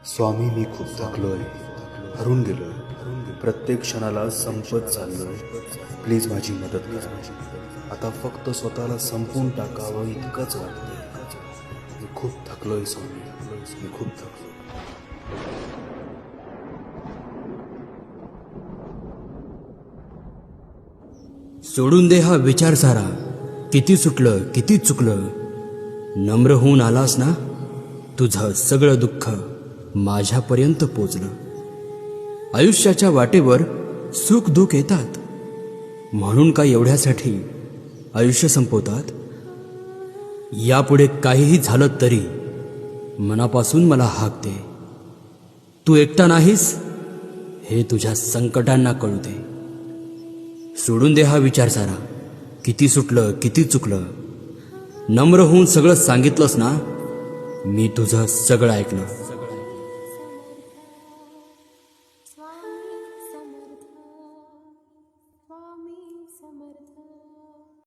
स्वामी, मी खूप थकलोय, हरून गेलोय, प्रत्येक क्षणाला संपत चाललोय. प्लीज माझी मदत करा. आता फक्त स्वतःला संपून टाकावं इतकंच वाटतंय. मी खूप थकलोय स्वामी, मी खूप थकलोय. सोडून दे हा विचार सारा. किती सुटलं, किती चुकलं. नम्र होऊन आलास ना. तुझं सगळं दुःख माझ्यापर्यंत पोचलं. आयुष्याच्या वाटेवर सुख दुःख येतात, म्हणून काय एवढ्यासाठी आयुष्य संपवतात. यापुढे काहीही झालं तरी मनापासून मला हाक दे. तू एकटा नाहीस हे तुझ्या संकटांना कळू दे. सोडून दे हा विचार सारा. किती सुटलं, किती चुकलं. नम्र होऊन सगळं सांगितलंस ना. मी तुझं सगळं ऐकलं. स्वामी समर्थ, स्वामी समर्थ.